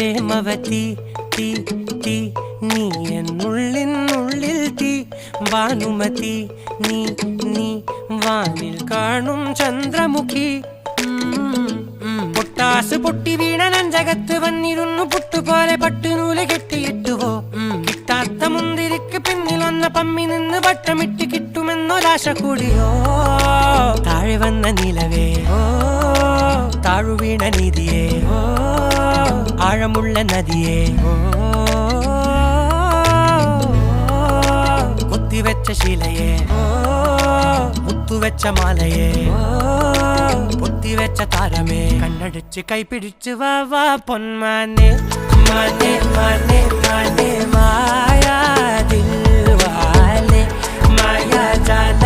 പ്രേമവതി തീ തീ നീ എന്നുള്ളിൽ തീ ഭാനുമതി നീ നീ വാനിൽ കാണും ചന്ദ്രമുഖി പൊട്ടാസ് പൊട്ടി വീണ നെഞ്ചകത്ത് വന്നിരുന്നു പുട്ടുപോലെ പട്ടുനൂല് കെട്ടിയിട്ടുവോ കിട്ടാത്ത മുന്തിരിക്ക് പിന്നിൽ വന്ന പമ്മി നിന്ന് വട്ടമിട്ട് കിട്ടുമെന്നൊരാശ കൂടിയോ താഴെ വന്ന നിലവേ താഴു വീണ നിധിയേ ആഴമുള്ള നദിയേ കൊത്തിവെച്ച ശിലയേ മുത്തുവെച്ച മാലയേ പൊത്തിവെച്ച താരമേ കണ്ണടിച്ച് കൈപിടിച്ച് വാ വാ പൊന്മാനെ മാനെ മാനെ മാനെ മായാ ദിൽവാലെ മായാ ജാല